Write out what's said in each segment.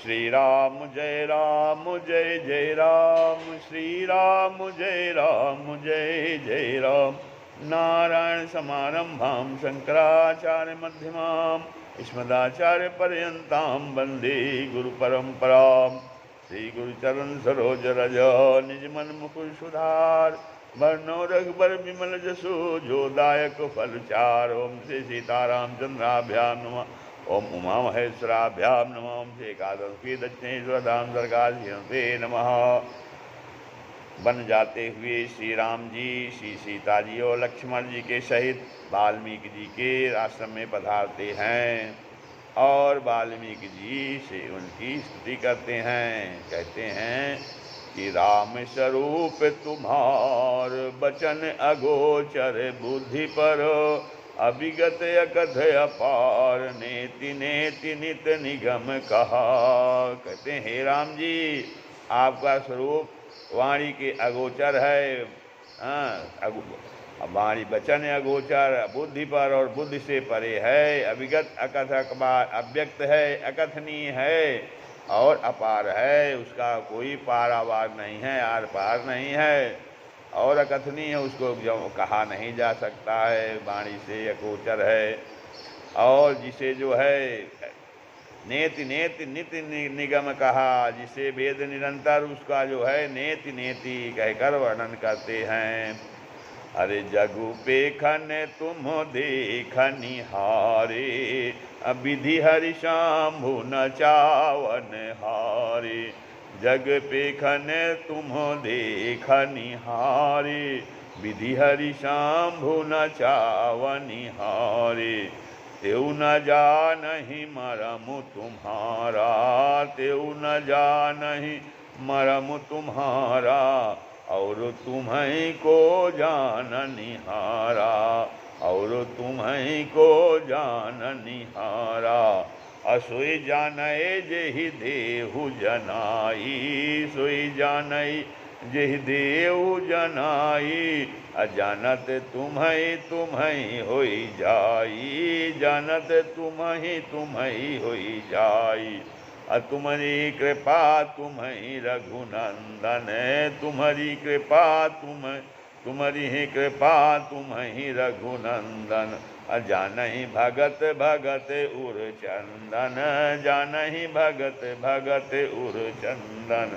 श्री राम जय जय राम, श्री राम जय जय राम। नारायण समारंभां शंकराचार्य मध्यमाम् अस्मदाचार्य पर्यन्तां वन्दे गुरु परंपराम्। श्री गुरुचरण सरोज रज निज मन मुकुर सुधार, वर्णो रघुबर विमल जसो जो दायक फल चार। ओम श्री सीताराम चंद्राभ्याम नमः, ओम उमा महेश्वराभ्याम नमः, ओम श्री एकादशी दक्षिणेश्वर धाम सरकारिये नमः। बन जाते हुए श्री राम जी, श्री सीता जी और लक्ष्मण जी के सहित वाल्मीकि जी के आश्रम में पधारते हैं और वाल्मीकि जी से उनकी स्तुति करते हैं। कहते हैं कि राम स्वरूप तुम्हार बचन अगोचर, बुद्धि पर अभिगत अकथ अपार, नेति नेति नित निगम कहा। कहते हैं हे राम जी, आपका स्वरूप वाणी के अगोचर है, वाणी वचन अगोचर, बुद्धि पर और बुद्धि से परे है, अभिगत अकथ अकबार, अव्यक्त है, अकथनीय है और अपार है, उसका कोई पारावार नहीं है, आर पार नहीं है और अकथनीय, उसको जो कहा नहीं जा सकता है, वाणी से अगोचर है। और जिसे जो है नेति नेति नित्य निगम कहा, जिसे वेद निरंतर उसका जो है नेति नेति कहकर वर्णन करते हैं। अरे जगु पेखन तुम देख निहारे, विधि हरि शंभु न चावन हारे। जग पेखन तुम देख निहारे, विधि हरि शंभु न चावन हारे। तेऊ न जानहि मरम तुम्हारा, तेऊ न जानहि मरम तुम्हारा, और तुम्हीं को जान निहारा, और तुम्हीं को जान निहारा। असोई जानै जेहि देहु जनाई, सोई जानै जेहि देहु जनाई। अजानत तुम्हीं होई जाई, जानत तुम्हीं होई जाई। तुम्हारी कृपा तुम्हीं रघुनंदन, तुम्हारी कृपा तुम्हारी कृपा तुम्हीं रघुनंदन। जानहि भगत भगत उर चंदन, जानहि भगत भगत उर चंदन।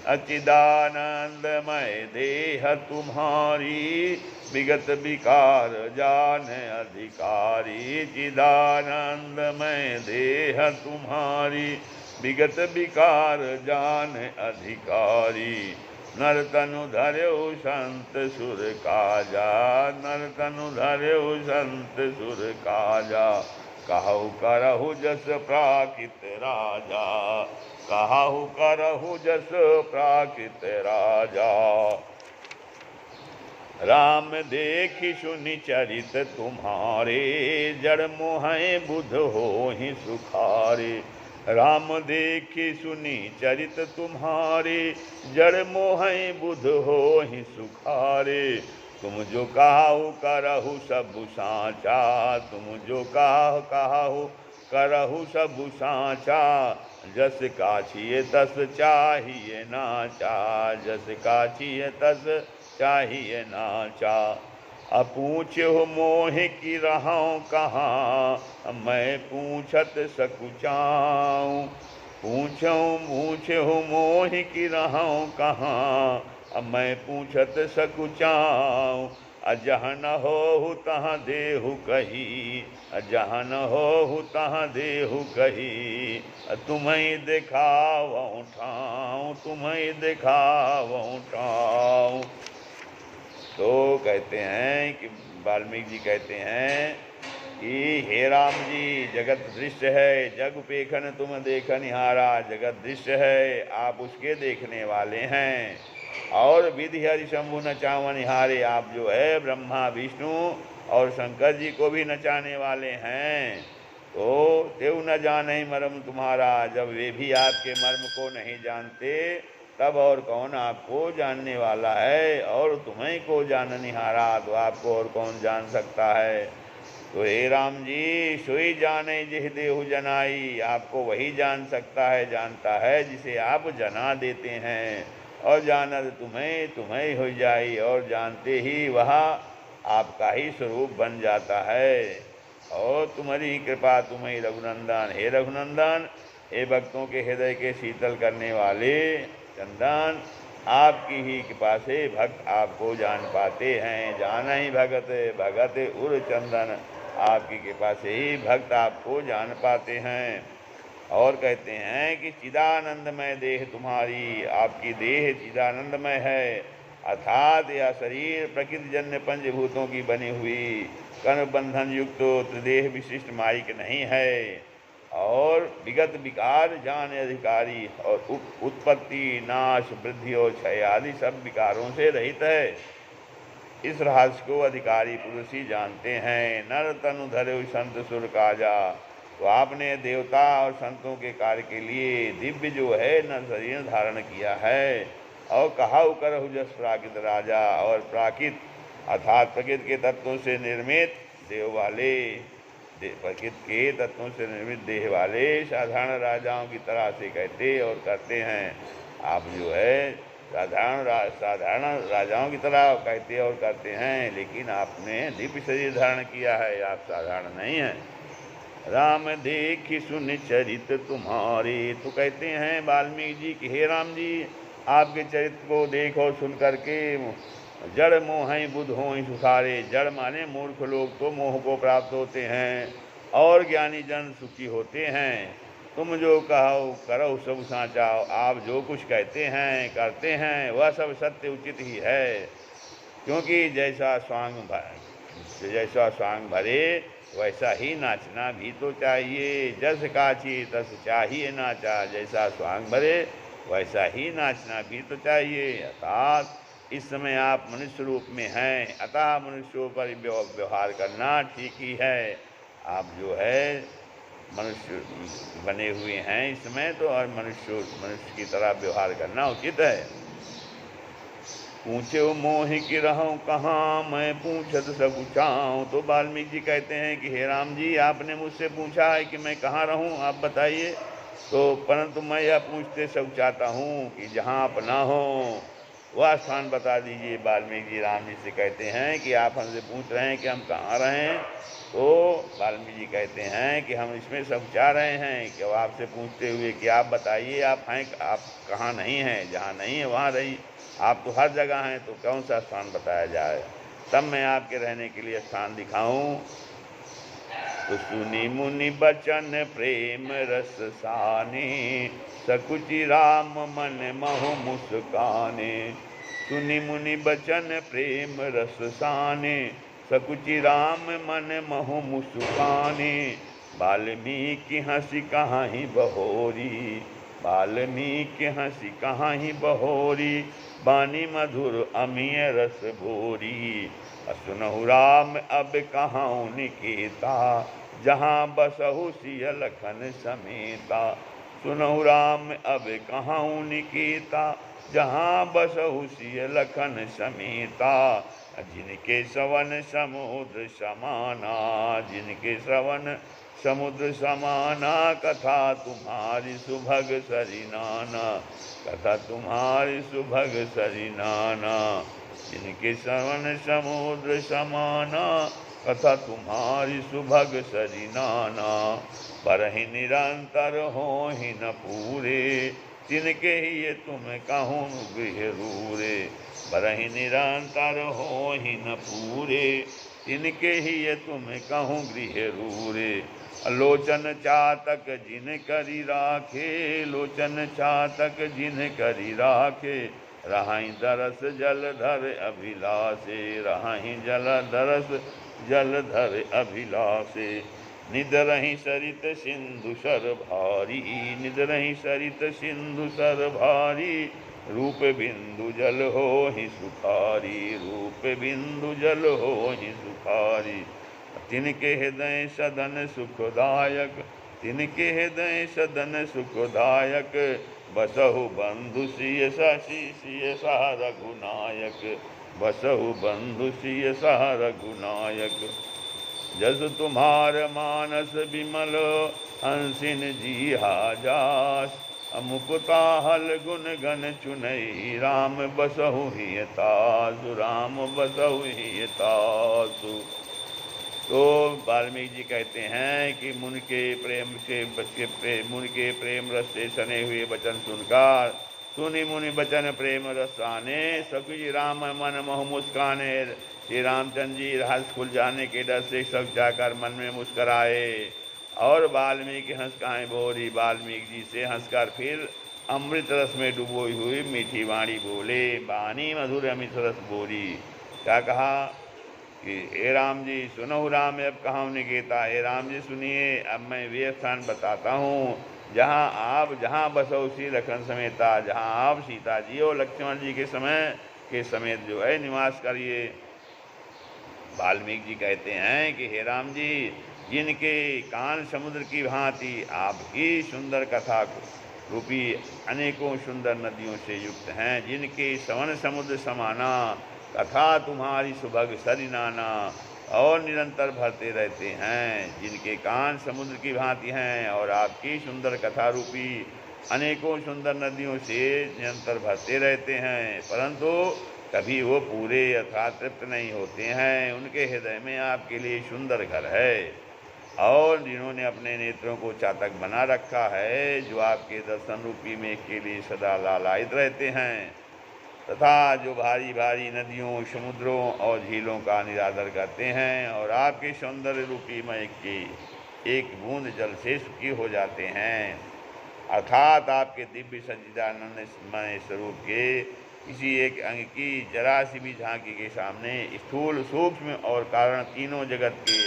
अचिदानंदमय देह तुम्हारी, विगत विकार जान अधिकारी। चिदानंदमय देह तुम्हारी, विगत विकार जान अधिकारी। नर तनु धर्यो संत सुर काजा, नर तनु धर्यो संत सुर काजा। कहु करहु जस प्राकृत राजा, कहु करहु जस प्राकृत राजा। राम देखि सुनि चरित तुम्हारे, जड़ मोहै बुध होहि सुखारे। राम देखि सुनि चरित तुम्हारे, जड़ मोहै बुध होहि सुखारे। तुम जो काहु करहु सबु साचा, तुम जो काहु करहु सबु साचा। जस काछिए तस चाहिए नाचा, जस काछिए तस चाहिए नाचा। अपूछ्यो मोह की रहूं कहाँ, मैं पूछत सकुचाऊँ। पूछ्यो मोह की रहूं कहाँ, मैं पूछत सकुचाऊँ। जहाँ न होहु तहाँ देहु कही, जहाँ न होहु तहाँ देहु कही। तुम्हें दिखावऊँ ठाऊँ, तुम्हें दिखावऊँ ठाऊँ। तो कहते हैं कि वाल्मीकि जी कहते हैं कि हे राम जी, जगत दृश्य है, जग पेखन तुम देख निहारा। जगत दृश्य है, आप उसके देखने वाले हैं। और विधि हरि शंभु नचाव निहारे, आप जो है ब्रह्मा विष्णु और शंकर जी को भी नचाने वाले हैं। तो तेऊ न जाने मर्म तुम्हारा, जब वे भी आपके मर्म को नहीं जानते, तब और कौन आपको जानने वाला है। और तुम्हें को जान निहारा, तो आपको और कौन जान सकता है। तो हे राम जी, सोई जाने जिह देहु जनाई, आपको वही जान सकता है, जानता है जिसे आप जना देते हैं। और जानत तुम्हें तुम्हें हो जाई, और जानते ही वह आपका ही स्वरूप बन जाता है। और तुम्हारी कृपा तुम्हें रघुनंदन, हे रघुनंदन, हे भक्तों के हृदय के शीतल करने वाले चंदन, आपकी ही कृपा से भक्त आपको जान पाते हैं। जान ही भगत भगत उर चंदन, आपकी कृपा से ही भक्त आपको जान पाते हैं। और कहते हैं कि चिदानंदमय देह तुम्हारी, आपकी देह चिदानंदमय है, अर्थात यह शरीर प्रकृति जन्य पंचभूतों की बनी हुई कर्म बंधन युक्त त्रिदेह विशिष्ट माइक नहीं है, और विगत विकार जान अधिकारी, और उत्पत्ति नाश वृद्धि और क्षय आदि सब विकारों से रहित है। इस रहस्य को अधिकारी पुरुष ही जानते हैं। नर तनु धरे संत सुर काजा, तो आपने देवता और संतों के कार्य के लिए दिव्य जो है नर शरीर धारण किया है। और कहाउ करहु जस प्राकृत राजा, और प्राकृत अर्थात प्रकृति के तत्वों से निर्मित देव वाले, प्रकृति के तत्वों से निर्मित देह वाले साधारण राजाओं की तरह से कहते और करते हैं। आप जो है साधारण राजाओं की तरह कहते और करते हैं, लेकिन आपने दिव्य शरीर धारण किया है, आप साधारण नहीं हैं। राम देखि सुन चरित तुम्हारे, तो कहते हैं वाल्मीकि जी कि हे राम जी, आपके चरित्र को देखो सुन करके जड़ मोह बुध हो सुखारे। जड़ माने मूर्ख लोग तो मोह को प्राप्त होते हैं, और ज्ञानी जन सुखी होते हैं। तुम जो कहो करो सब साचा, आप जो कुछ कहते हैं करते हैं वह सब सत्य उचित ही है। क्योंकि जैसा स्वांग भरे वैसा ही नाचना भी तो चाहिए। जस काची तस चाहिए नाचा, जैसा स्वांग भरे वैसा ही नाचना भी तो चाहिए। अर्थात इस समय आप मनुष्य रूप में हैं, अतः मनुष्यों पर व्यवहार करना ठीक ही है। आप जो है मनुष्य बने हुए हैं इस समय, तो और मनुष्य की तरह व्यवहार करना उचित है। पूछे मोह की रहूं कहाँ, मैं पूछत सब चाहूँ। तो वाल्मीकि जी कहते हैं कि हे राम जी, आपने मुझसे पूछा है कि मैं कहाँ रहूं, आप बताइए। तो परंतु मैं यह पूछते सब चाहता हूँ कि जहाँ आप ना हो वह स्थान बता दीजिए। वाल्मीकि जी राम जी से कहते हैं कि आप हमसे पूछ रहे हैं कि हम कहाँ रहें। तो वाल्मीकि जी कहते हैं कि हम इसमें सब चाह रहे हैं कि आपसे पूछते हुए कि आप बताइए आप हैं, आप कहाँ नहीं हैं, जहाँ नहीं है वहाँ रहिए। आप तो हर जगह हैं, तो कौन सा स्थान बताया जाए, तब मैं आपके रहने के लिए स्थान दिखाऊं। तो सुनी मुनि बचन प्रेम रस साने, सकुचि राम मन महु मुस्काने। सुनी मुनि बचन प्रेम रस साने, सकुचि राम मन महु मुस्काने। वाल्मीकि हंसी कहाही बहोरी, वाल्मीकि हंसी कहाही बहोरी। बानी मधुर अमीय रस भोरी, सुनहु राम अब कहाँ निकेता। जहाँ बसहु सिय लखन समेता, सुनहु राम अब कहाँ निकेता। जहाँ बसहु सिय लखन समेता। जिनके सवन समुद्र समाना, जिनके श्रवण समुद्र समाना। कथा तुम्हारी सुभग सरिनाना, कथा तुम्हारी सुभग सरिनाना। जिनके श्रवण समुद्र समाना, कथा तुम्हारी सुभग सरिनाना। परहि निरंतर हो ही न पूरे, तिनके ही ये तुम कहूँ गृह रूरे। परहि निरंतर हो ही न पूरे, तिनके ही ये तुम कहूँ गृह रूरे। लोचन चातक जिन करी राखे, लोचन चातक जिन करी राखे। रहाई दरस जलधर अभिलाषे, रहाई जलधर अभिलाषे। निदरहि सरित सिंधु सर भारी, निदरहि सरित सिंधु सर भारी। रूप बिंदु जल हो ही सुखारी, रूप बिंदु जल हो ही सुखारी। तिनके हृदय सदन सुखदायक, तिनके हृदय सदन सुखदायक। बसहु बंधु सिय शशि सिय सह रघुनायक, बसहु बंधु सिय सह रघुनायक। जस तुम्हार मानस विमल हंसिन जी हाजास। मुकुता हल गुण गण चुनई राम बसहु हिय तासु, राम बसहु हिय तासु। तो वाल्मीकि जी कहते हैं कि मुनि के प्रेम रस से सने हुए वचन सुनकर सुनि मुनि बचन प्रेम रसाने, सखी राम मन मोह मुस्काने। श्री रामचंद्र जी रहस्य खुल जाने के डर से सब जाकर मन में मुस्कराए और वाल्मीकि हंस कहाए बोली। वाल्मीकि जी से हंसकर फिर अमृत रस में डुबोई हुई मीठी वाणी बोले, बानी मधुर अमित रस बोली। क्या कहा कि हे राम जी सुनो, राम अब कहाँ निकेता। हे राम जी सुनिए, अब मैं वे स्थान बताता हूँ जहाँ आप जहाँ बसो श्री लखन समेता, जहाँ आप सीता जी और लक्ष्मण जी के समेत जो है निवास करिए। वाल्मीकि जी कहते हैं कि हे राम जी, जिनके कान समुद्र की भांति आपकी सुंदर कथा रूपी अनेकों सुंदर नदियों से युक्त हैं, जिनके सवन समुद्र समाना कथा तुम्हारी सुभग सरिनाना और निरंतर भरते रहते हैं, जिनके कान समुद्र की भांति हैं और आपकी सुंदर कथा रूपी अनेकों सुंदर नदियों से निरंतर भरते रहते हैं, परंतु कभी वो पूरे अर्थात तृप्त नहीं होते हैं। उनके हृदय में आपके लिए सुंदर घर है और जिन्होंने अपने नेत्रों को चातक बना रखा है, जो आपके दर्शन रूपी मेघ के लिए सदा लालायित रहते हैं, तथा जो भारी भारी नदियों समुद्रों और झीलों का निरादर करते हैं और आपके सौंदर्य रूपी मेघ के एक बूंद जल से सुखी हो जाते हैं, अर्थात आपके दिव्य सच्चिदानंदमय स्वरूप के किसी एक अंग की जरा सी भी झांकी के सामने स्थूल सूक्ष्म और कारण तीनों जगत के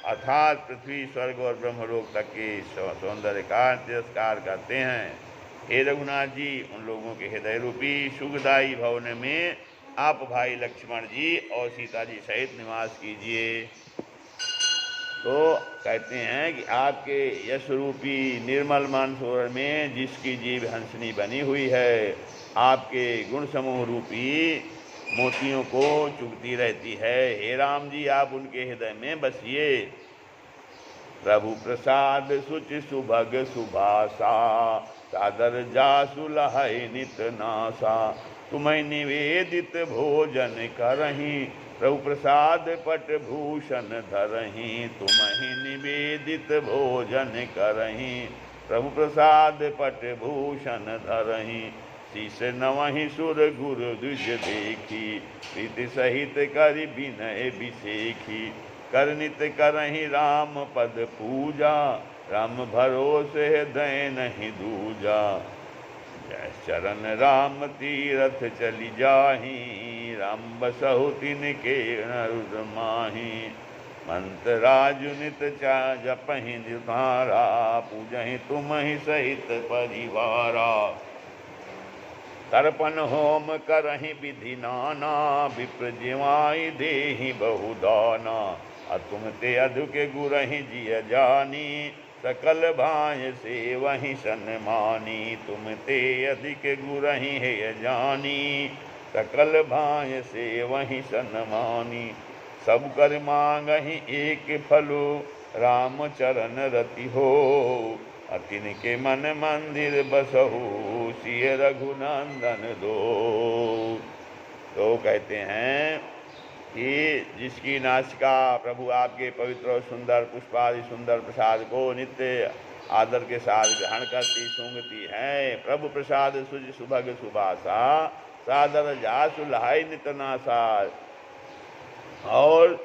अर्थात पृथ्वी स्वर्ग और ब्रह्मलोक तक के सौंदर्य का तिरस्कार करते हैं। हे रघुनाथ जी, उन लोगों के हृदय रूपी सुखदायी भवन में आप भाई लक्ष्मण जी और सीता जी सहित निवास कीजिए। तो कहते हैं कि आपके यश रूपी निर्मल मानसरोवर में जिसकी जीव हंसनी बनी हुई है, आपके गुण समूह रूपी मोतियों को चुगती रहती है। हे राम जी, आप उनके हृदय में बसिए। प्रभु प्रसाद सुच सुभग सुभाषा, सादर जासु लहै नित नासा। तुम्हें निवेदित भोजन करहीं, प्रभु प्रसाद पट भूषण धरहीं। तुम्हें निवेदित भोजन करहीं, प्रभु प्रसाद पट भूषण धरहीं। शीस नवहि सुर गुर द्विज देखी, प्रीति सहित कर विनय बिसेखी। करनित करहि राम पद पूजा, राम भरोसे हृदय नहीं दूजा। जय चरण राम तीरथ चली जाही, राम बसहु तिनके नरुद माही। मंत्र राजु नित चा जपहि तुम्हारा, पूजहि तुम्हि सहित परिवारा। तर्पण होम करहि विधि नाना, विप्र जिवाई देहि बहुदाना। अतुम ते अधुक गुरहि जिय जानी, सकल भाय से वही सन्मानी। तुम ते अधिक गुरहि हेय जानी, सकल भाय से वही सन्मानी। सब कर मांगहि एक फलो, राम चरण रति हो। अतिन के मन मंदिर बसहु, सिय रघुनंदन दो। तो कहते हैं कि जिसकी नासिका प्रभु आपके पवित्र और सुंदर पुष्पादि सुंदर प्रसाद को नित्य आदर के साथ ग्रहण करती सूंघती है। प्रभु प्रसाद सुज सुभग सुभाषा, सादर जासु लहाई नित नासा। और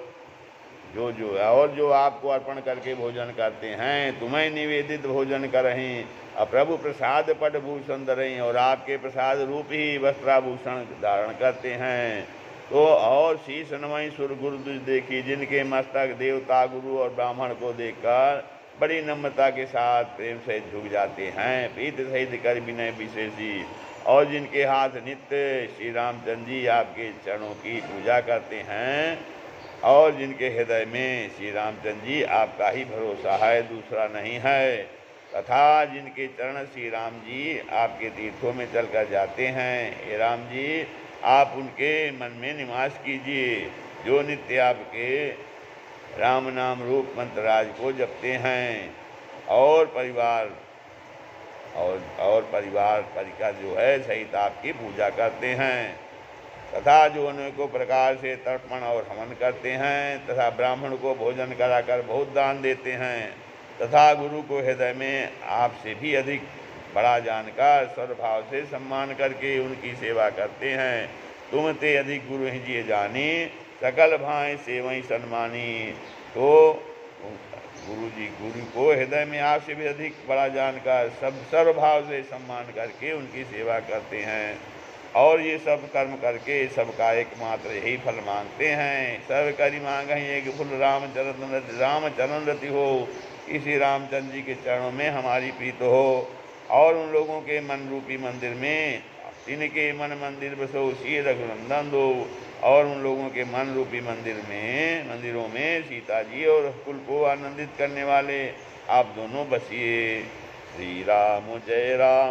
जो आपको अर्पण करके भोजन करते हैं, तुम्हें निवेदित भोजन करहीं। और प्रभु प्रसाद पट भूषण धरहीं, और आपके प्रसाद रूप ही वस्त्राभूषण धारण करते हैं। तो और शीश नवई सुर गुरु देखी, जिनके मस्तक देवता गुरु और ब्राह्मण को देखकर बड़ी नम्रता के साथ प्रेम से झुक जाते हैं। प्रीत सहित कर विनय विशेषी, और जिनके हाथ नित्य श्री रामचंद्र जी आपके चरणों की पूजा करते हैं, और जिनके हृदय में श्री रामचंद्र जी आपका ही भरोसा है, दूसरा नहीं है। तथा जिनके चरण श्री राम जी आपके तीर्थों में चलकर जाते हैं, हे राम जी आप उनके मन में निवास कीजिए। जो नित्य आपके राम नाम रूप मंत्रराज को जपते हैं और परिवार परिकर जो है सहित आपकी पूजा करते हैं तथा जो अनेकों प्रकार से तर्पण और हवन करते हैं तथा ब्राह्मण को भोजन कराकर बहुत दान देते हैं तथा गुरु को हृदय में आपसे भी अधिक बड़ा जानकर स्वभाव से सम्मान करके उनकी सेवा करते हैं। तुम ते अधिक गुरु ही जिए जानी सकल भाई सेवई सन्मानी। तो गुरु को हृदय में आपसे भी अधिक बड़ा जानकर सब सर्वभाव से सम्मान करके उनकी सेवा करते हैं और ये सब कर्म करके सबका एकमात्र यही फल मांगते हैं। सब करी मांग एक फुल रामचरण रति हो। इसी रामचंद्र जी के चरणों में हमारी प्रीत हो और उन लोगों के मन रूपी मंदिर में इनके मन मंदिर बसो सी रघुनंदन दो और उन लोगों के मन रूपी मंदिरों में सीता जी और कुल को आनंदित करने वाले आप दोनों बसिए। श्री राम जय राम।